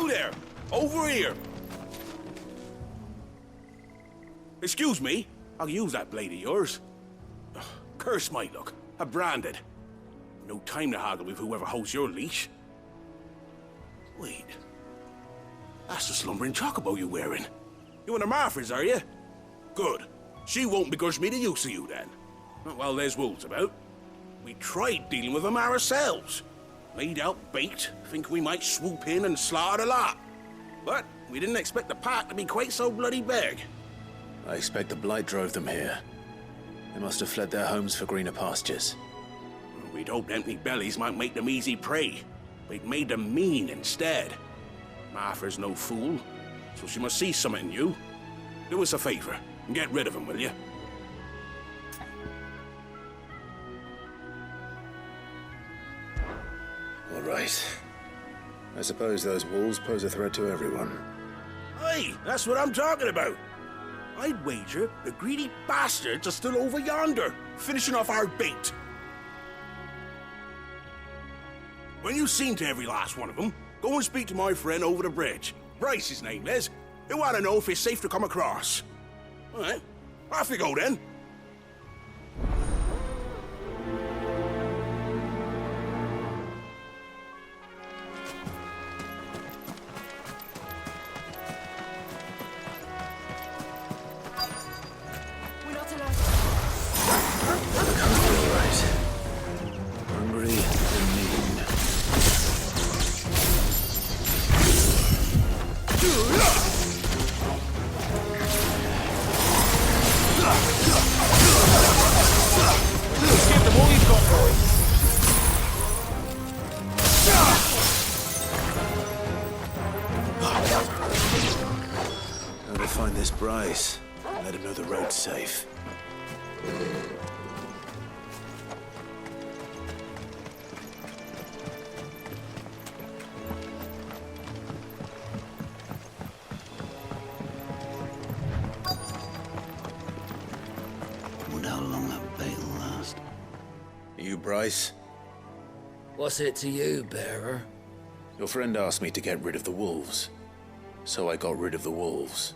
You there! Over here! Excuse me, I'll use that blade of yours. Ugh, curse my luck. I'm branded. No time to haggle with whoever holds your leash. Wait. That's the slumbering chocobo you're wearing. You and the Marthas, are you? Good. She won't begrudge me the use of you, then. Not while there's wolves about. We tried dealing with them ourselves. Laid out bait, think we might swoop in and slaughter the lot. But we didn't expect the pack to be quite so bloody big. I expect the blight drove them here. They must have fled their homes for greener pastures. We'd hoped empty bellies might make them easy prey, but it made them mean instead. Martha's no fool, so she must see something in you. Do us a favor and get rid of them, will you? All right. I suppose those wolves pose a threat to everyone. Aye, that's what I'm talking about. I'd wager the greedy bastards are still over yonder, finishing off our bait. When you've seen to every last one of them, go and speak to my friend over the bridge. Bryce, his name is. He'll want to know if it's safe to come across. All right, off you go then. Find this Bryce and let him know the road's safe. Wonder how long that bait will last. You, Bryce? What's it to you, bearer? Your friend asked me to get rid of the wolves, so I got rid of the wolves.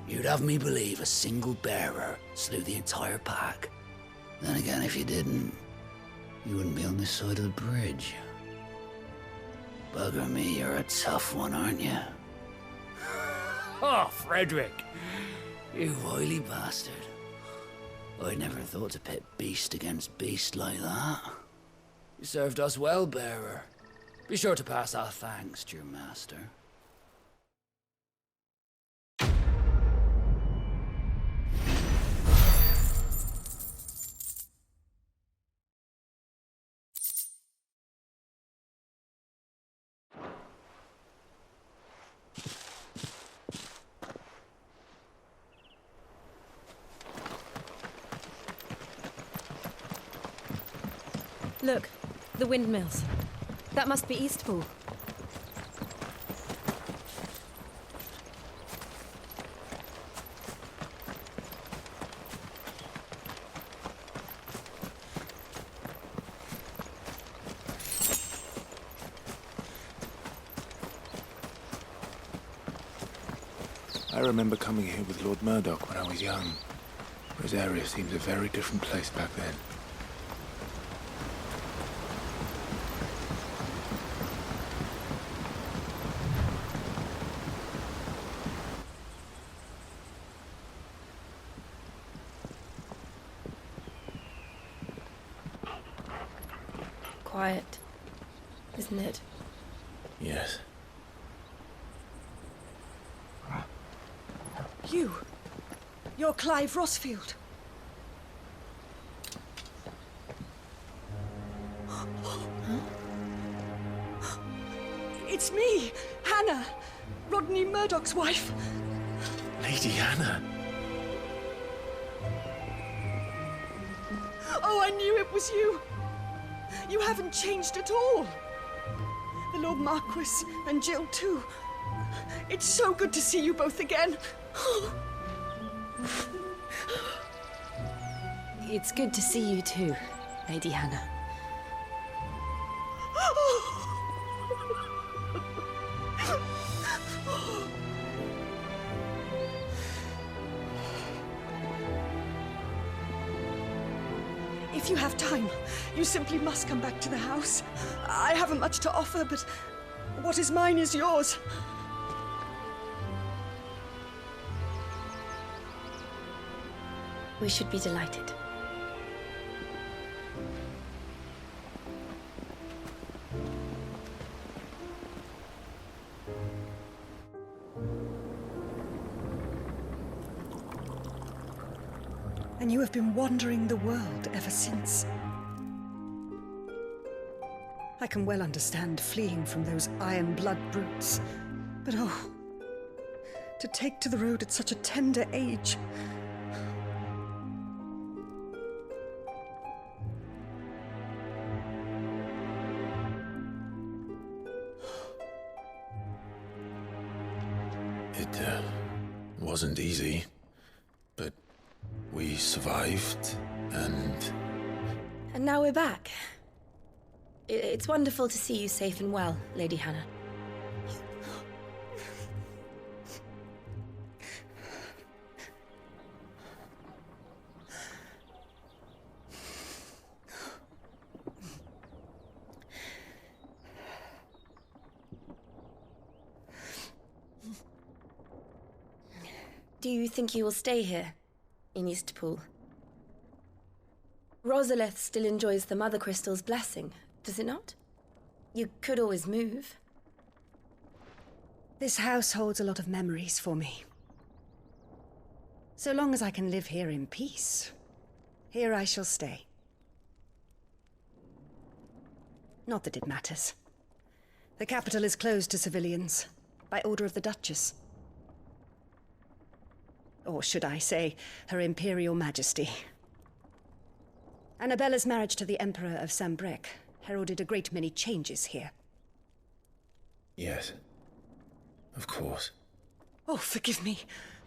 You'd have me believe a single bearer slew the entire pack. Then again, if you didn't, you wouldn't be on this side of the bridge. Bugger me, you're a tough one, aren't you? Oh, Frederick! You wily bastard. I never thought to pit beast against beast like that. You served us well, bearer. Be sure to pass our thanks to your master. Look, the windmills. That must be Eastpool. I remember coming here with Lord Murdoch when I was young. Rosaria seems a very different place back then. Quiet, isn't it? Yes. You're Clive Rossfield. It's me, Hannah, Rodney Murdoch's wife. Lady Hannah. Oh, I knew it was you. You haven't changed at all. The Lord Marquis and Jill too. It's so good to see you both again. It's good to see you too, Lady Hannah. you have time, you simply must come back to the house. I haven't much to offer, but what is mine is yours. We should be delighted. And you have been wandering the world ever since. I can well understand fleeing from those iron-blood brutes, but oh, to take to the road at such a tender age. It wasn't easy, but we survived, and now we're back. It's wonderful to see you safe and well, Lady Hannah. Do you think you will stay here, in Eastpool? Rosalith still enjoys the Mother Crystal's blessing, does it not? You could always move. This house holds a lot of memories for me. So long as I can live here in peace, here I shall stay. Not that it matters. The capital is closed to civilians, by order of the Duchess. Or should I say, Her Imperial Majesty. Annabella's marriage to the Emperor of Sambrec heralded a great many changes here. yes, of course. Oh, forgive me.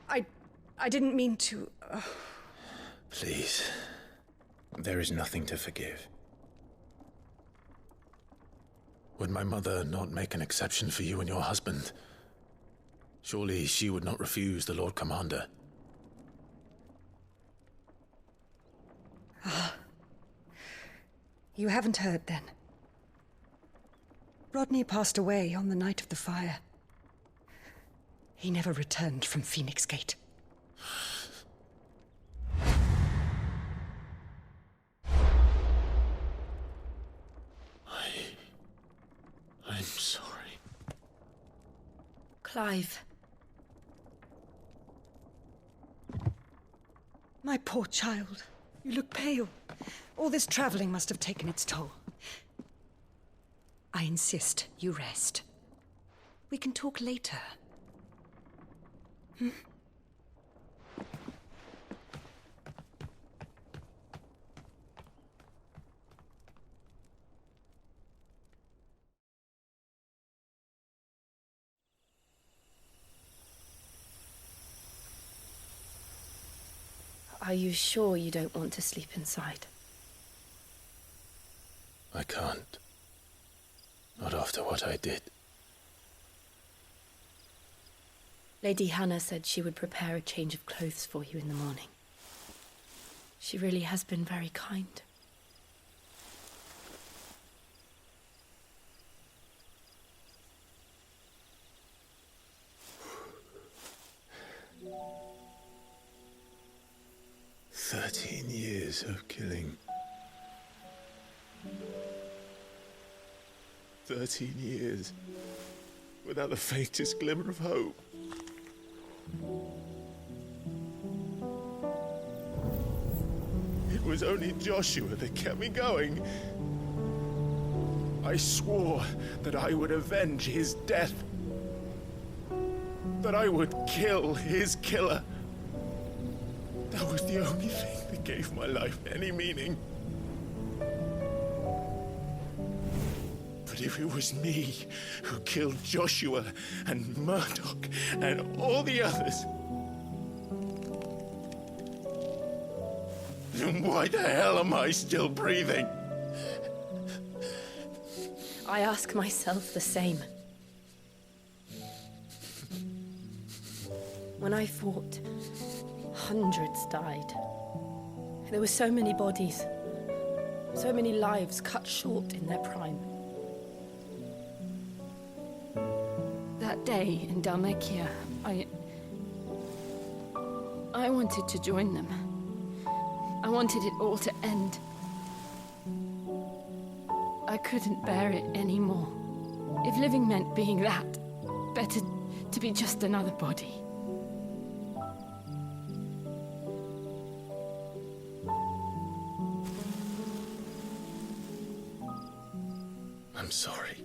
I didn't mean to... Please, there is nothing to forgive. Would my mother not make an exception for you and your husband? Surely she would not refuse the Lord Commander. You haven't heard, then. Rodney passed away on the night of the fire. He never returned from Phoenix Gate. I'm sorry. Clive. My poor child. You look pale. All this traveling must have taken its toll. I insist you rest. We can talk later. Are you sure you don't want to sleep inside? I can't. Not after what I did. Lady Hannah said she would prepare a change of clothes for you in the morning. She really has been very kind. Years of killing. 13 years without the faintest glimmer of hope. It was only Joshua that kept me going. I swore that I would avenge his death. That I would kill his killer. That was the only thing that gave my life any meaning. But if it was me who killed Joshua and Murdoch and all the others, then why the hell am I still breathing? I ask myself the same. When I fought, hundreds died. There were so many bodies. So many lives cut short in their prime. That day in Dalmacia, I wanted to join them. I wanted it all to end. I couldn't bear it anymore. If living meant being that, better to be just another body. I'm sorry.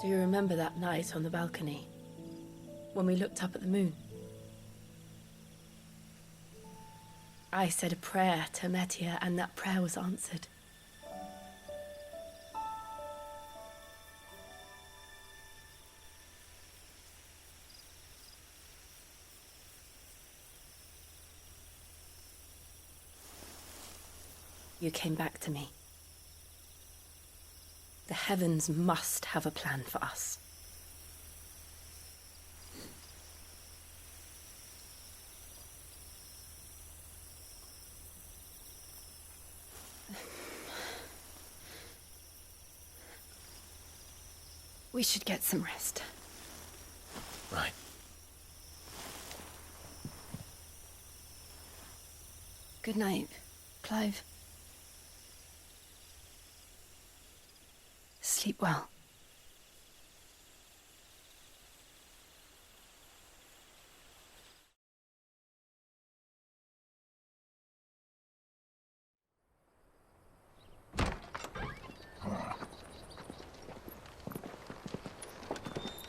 Do you remember that night on the balcony, when we looked up at the moon? I said a prayer to Metia, and that prayer was answered. You came back to me. The heavens must have a plan for us. We should get some rest. Right. Good night, Clive. Sleep well.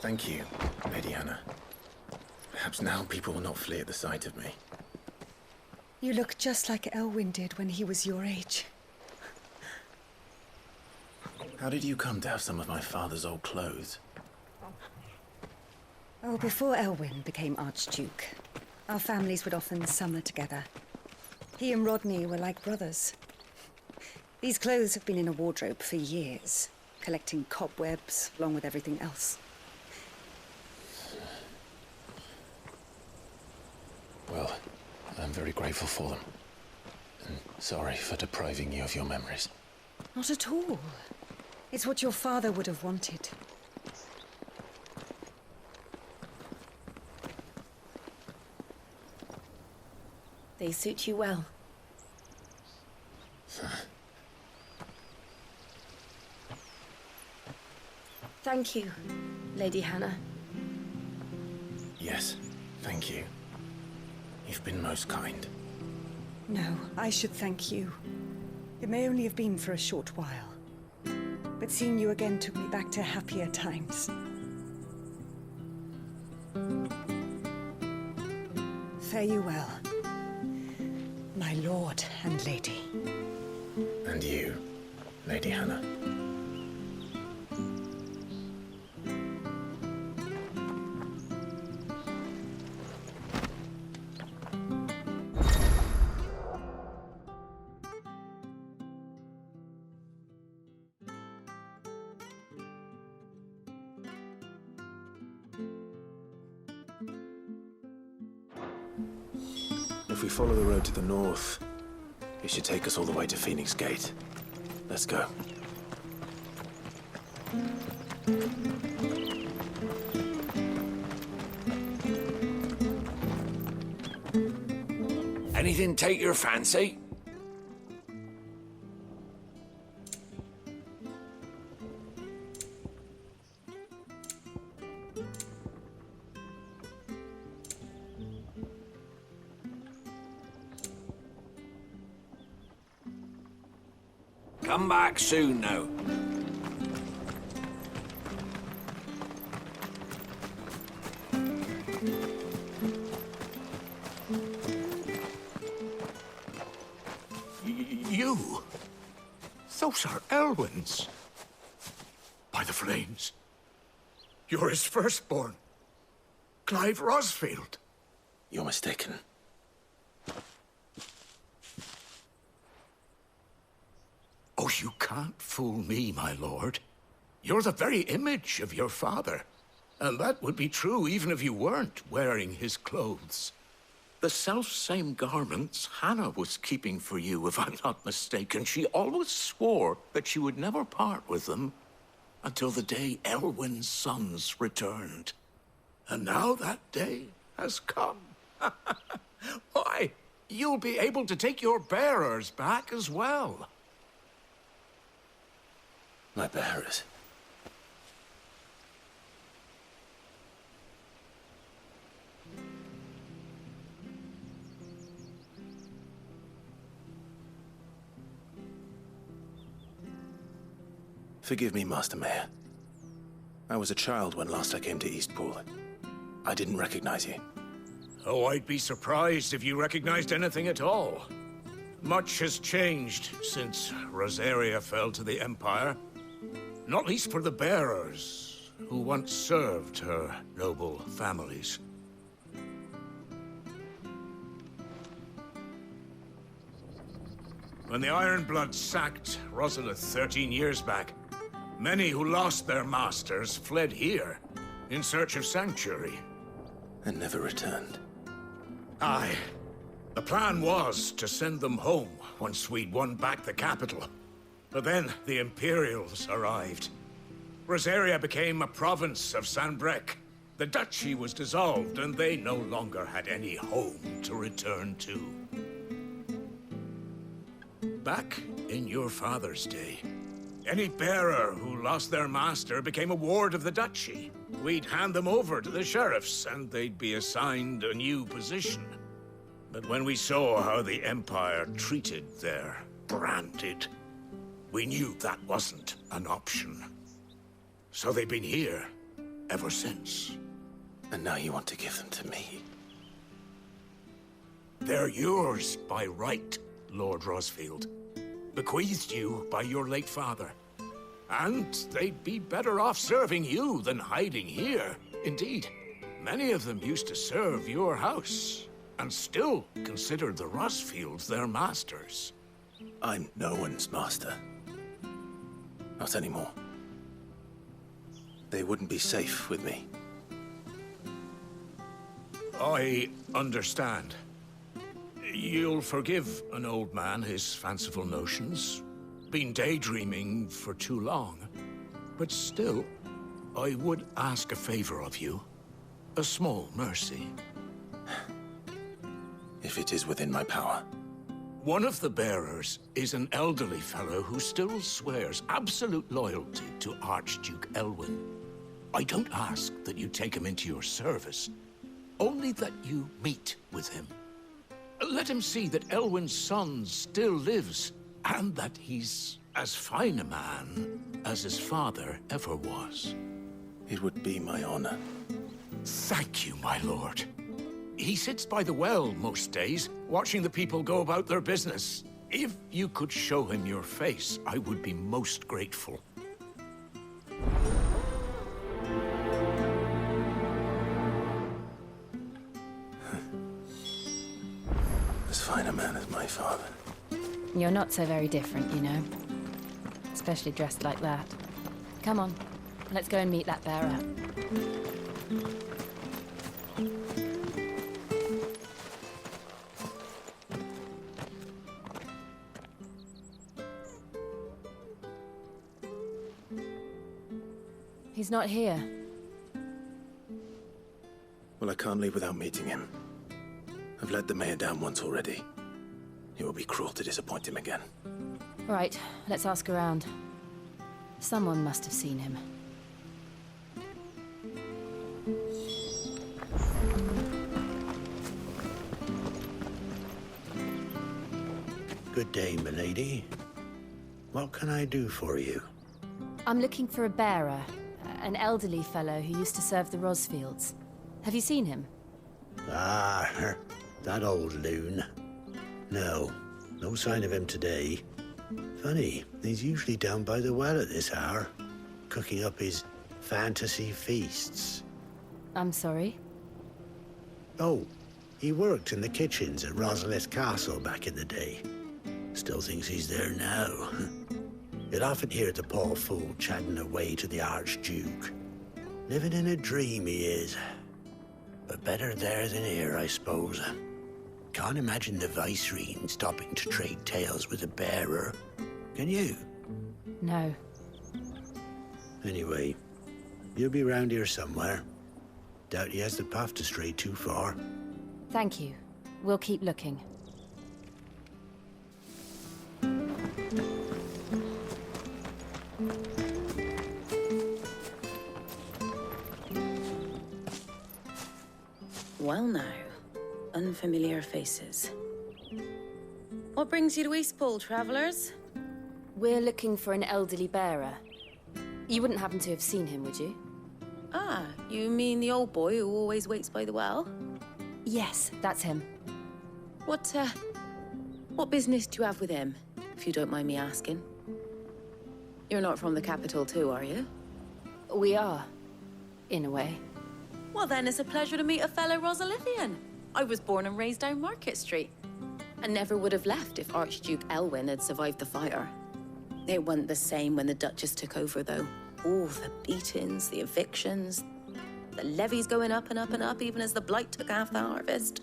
Thank you, Lady Hannah. Perhaps now people will not flee at the sight of me. You look just like Elwyn did when he was your age. How did you come to have some of my father's old clothes? Oh, before Elwyn became Archduke, our families would often summer together. He and Rodney were like brothers. These clothes have been in a wardrobe for years, collecting cobwebs along with everything else. Well, I'm very grateful for them. And sorry for depriving you of your memories. Not at all. It's what your father would have wanted. They suit you well. Thank you, Lady Hannah. Yes, thank you. You've been most kind. No, I should thank you. It may only have been for a short while, but seeing you again took me back to happier times. Fare you well, my lord and lady. And you, Lady Hannah. If we follow the road to the north, it should take us all the way to Phoenix Gate. Let's go. Anything take your fancy? Come back soon now. You? Those are Elwyn's. By the flames. You're his firstborn. Clive Rosfield. You're mistaken. Oh, you can't fool me, my lord. You're the very image of your father. And that would be true even if you weren't wearing his clothes. The self-same garments Hannah was keeping for you, if I'm not mistaken. She always swore that she would never part with them until the day Elwyn's sons returned. And now that day has come. Why, you'll be able to take your bearers back as well. My bearers? Forgive me, Master Mayor. I was a child when last I came to Eastpool. I didn't recognize you. Oh, I'd be surprised if you recognized anything at all. Much has changed since Rosaria fell to the Empire. Not least for the bearers, who once served her noble families. When the Ironbloods sacked Rosalith 13 years back, many who lost their masters fled here in search of sanctuary. And never returned. Aye. The plan was to send them home once we'd won back the capital. But then the Imperials arrived. Rosaria became a province of Sanbreque. The duchy was dissolved, and they no longer had any home to return to. Back in your father's day, any bearer who lost their master became a ward of the duchy. We'd hand them over to the sheriffs, and they'd be assigned a new position. But when we saw how the Empire treated their branded, we knew that wasn't an option. So they've been here ever since. And now you want to give them to me? They're yours by right, Lord Rosfield. Bequeathed you by your late father. And they'd be better off serving you than hiding here. Indeed, many of them used to serve your house, and still considered the Rosfields their masters. I'm no one's master. Not anymore. They wouldn't be safe with me. I understand. You'll forgive an old man his fanciful notions. Been daydreaming for too long. But still, I would ask a favor of you. A small mercy. If it is within my power. One of the bearers is an elderly fellow who still swears absolute loyalty to Archduke Elwyn. I don't ask that you take him into your service, only that you meet with him. Let him see that Elwyn's son still lives, and that he's as fine a man as his father ever was. It would be my honor. Thank you, my lord. He sits by the well most days, watching the people go about their business. If you could show him your face, I would be most grateful. As fine a man as my father. You're not so very different, you know. Especially dressed like that. Come on, let's go and meet that bearer. He's not here. Well, I can't leave without meeting him. I've let the mayor down once already. It will be cruel to disappoint him again. Right, let's ask around. Someone must have seen him. Good day, milady. What can I do for you? I'm looking for a bearer, an elderly fellow who used to serve the Rosfields. Have you seen him? Ah, that old loon. No sign of him today. Funny, he's usually down by the well at this hour, cooking up his fantasy feasts. I'm sorry? Oh, he worked in the kitchens at Rosalith Castle back in the day. Still thinks he's there now. You'd often hear the poor fool chatting away to the Archduke. Living in a dream he is. But better there than here, I suppose. Can't imagine the Vicereine stopping to trade tales with a bearer. Can you? No. Anyway, you'll be round here somewhere. Doubt he has the path to stray too far. Thank you. We'll keep looking. Well now, unfamiliar faces. What brings you to Eastpool, travellers? We're looking for an elderly bearer. You wouldn't happen to have seen him, would you? Ah, you mean the old boy who always waits by the well? Yes, that's him. What business do you have with him, if you don't mind me asking? You're not from the capital too, are you? We are, in a way. Well then, it's a pleasure to meet a fellow Rosalithian. I was born and raised down Market Street, and never would have left if Archduke Elwyn had survived the fire. It wasn't the same when the Duchess took over, though. All the beatings, the evictions, the levies going up and up and up, even as the blight took half the harvest.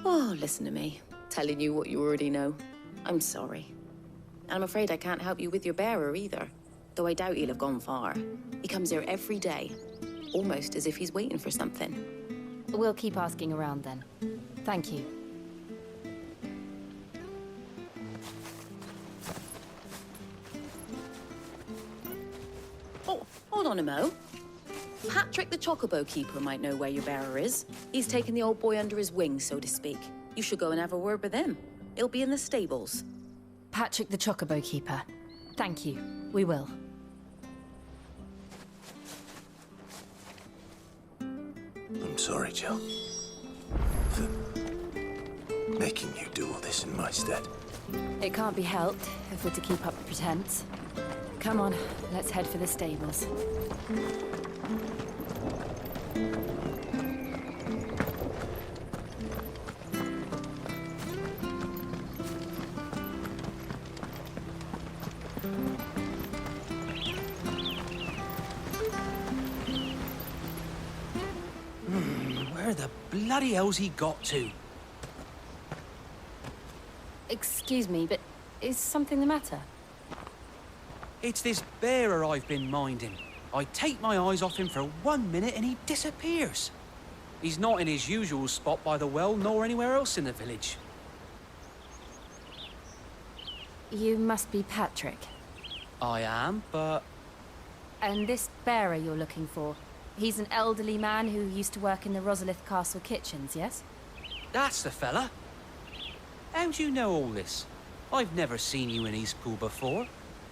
Oh, listen to me, telling you what you already know. I'm sorry. I'm afraid I can't help you with your bearer either, though I doubt he'll have gone far. He comes here every day, almost as if he's waiting for something. We'll keep asking around then. Thank you. Oh, hold on a mo. Patrick the Chocobo Keeper might know where your bearer is. He's taken the old boy under his wing, so to speak. You should go and have a word with him. He'll be in the stables. Patrick the Chocobo Keeper. Thank you. We will. I'm sorry, Jill. For making you do all this in my stead. It can't be helped if we're to keep up the pretense. Come on, let's head for the stables. Where the bloody hell's he got to? Excuse me, but is something the matter? It's this bearer I've been minding. I take my eyes off him for 1 minute and he disappears. He's not in his usual spot by the well, nor anywhere else in the village. You must be Patrick. I am, but... And this bearer you're looking for, he's an elderly man who used to work in the Rosalith Castle kitchens, yes? That's the fella. How do you know all this? I've never seen you in Eastpool before,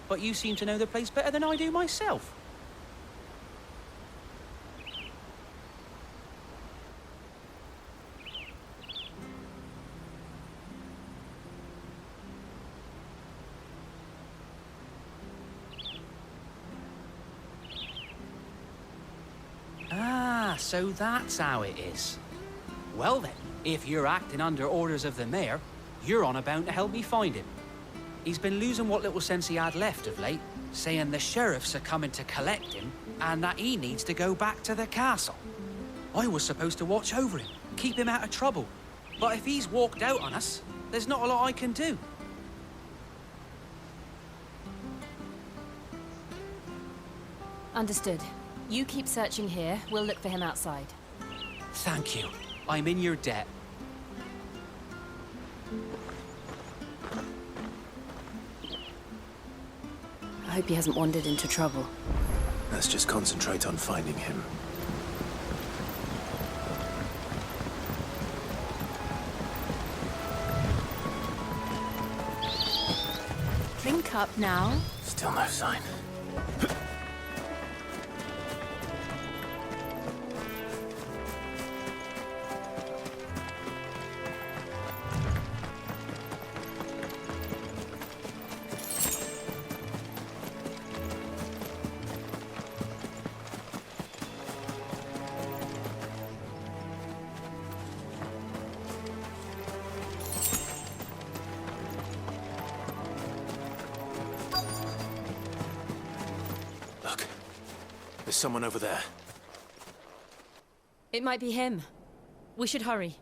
but you seem to know the place better than I do myself. Ah, so that's how it is. Well then, if you're acting under orders of the mayor, you're on about to help me find him. He's been losing what little sense he had left of late, saying the sheriffs are coming to collect him and that he needs to go back to the castle. I was supposed to watch over him, keep him out of trouble. But if he's walked out on us, there's not a lot I can do. Understood. You keep searching here, we'll look for him outside. Thank you. I'm in your debt. I hope he hasn't wandered into trouble. Let's just concentrate on finding him. Drink up now. Still no sign. There's someone over there. It might be him. We should hurry.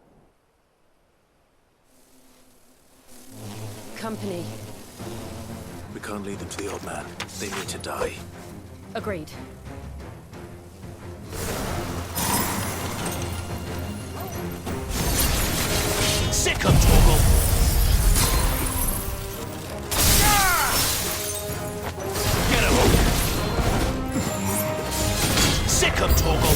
Company. We can't lead them to the old man. They need to die. Agreed. Sick of Torgal! Get him! Sick of Torgal!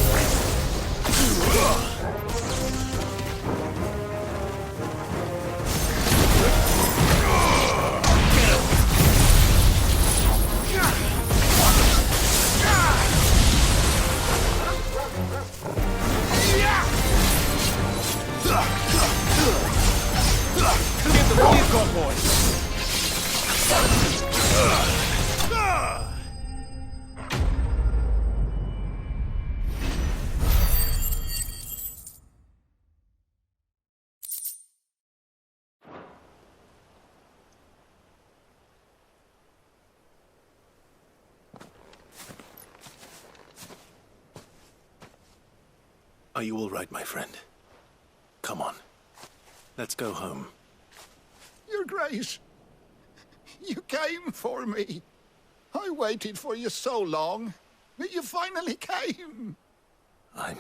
Are you all right, my friend? Come on. Let's go home. Your Grace, you came for me. I waited for you so long, but you finally came. I'm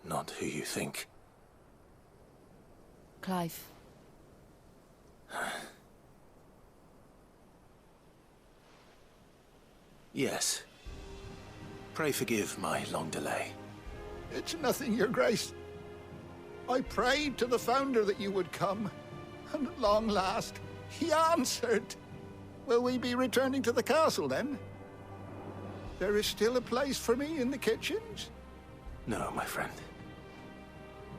not who you think. Clive. Yes. Pray forgive my long delay. It's nothing, Your Grace. I prayed to the Founder that you would come, and at long last, he answered. Will we be returning to the castle, then? There is still a place for me in the kitchens? No, my friend.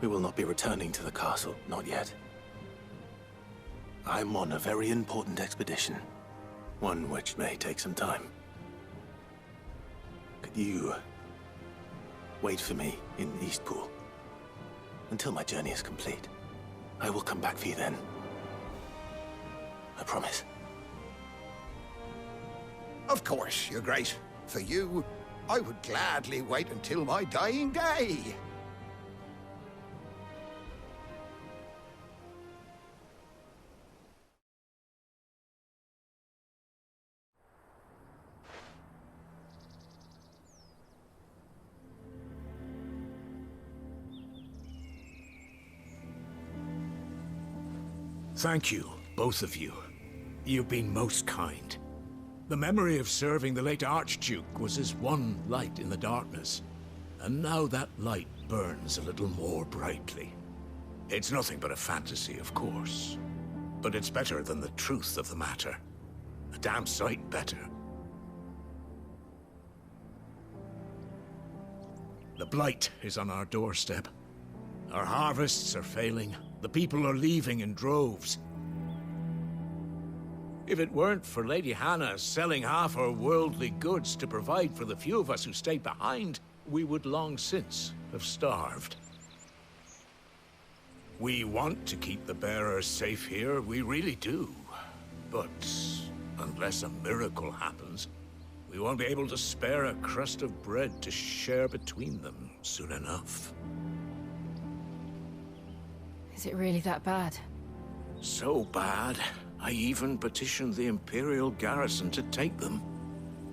We will not be returning to the castle, not yet. I'm on a very important expedition. One which may take some time. Could you wait for me in Eastpool until my journey is complete? I will come back for you then. I promise. Of course, Your Grace. For you, I would gladly wait until my dying day. Thank you, both of you. You've been most kind. The memory of serving the late Archduke was as one light in the darkness, and now that light burns a little more brightly. It's nothing but a fantasy, of course, but it's better than the truth of the matter. A damn sight better. The blight is on our doorstep. Our harvests are failing. The people are leaving in droves. If it weren't for Lady Hannah selling half her worldly goods to provide for the few of us who stayed behind, we would long since have starved. We want to keep the bearers safe here, we really do. But unless a miracle happens, we won't be able to spare a crust of bread to share between them soon enough. Is it really that bad? So bad, I even petitioned the Imperial garrison to take them.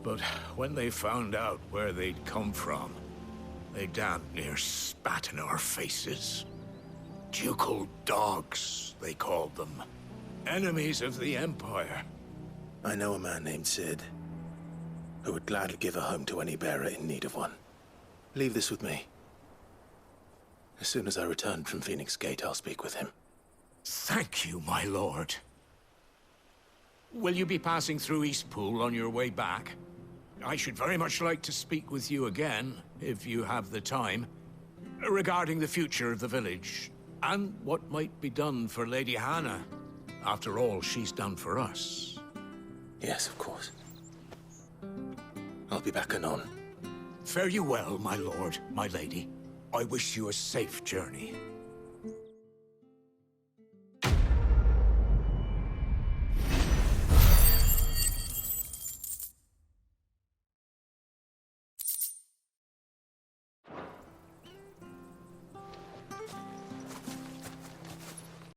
But when they found out where they'd come from, they damn near spat in our faces. Ducal dogs, they called them. Enemies of the Empire. I know a man named Sid, who would gladly give a home to any bearer in need of one. Leave this with me. As soon as I return from Phoenix Gate, I'll speak with him. Thank you, my lord. Will you be passing through Eastpool on your way back? I should very much like to speak with you again, if you have the time, regarding the future of the village, and what might be done for Lady Hannah. After all she's done for us. Yes, of course. I'll be back anon. Fare you well, my lord, my lady. I wish you a safe journey.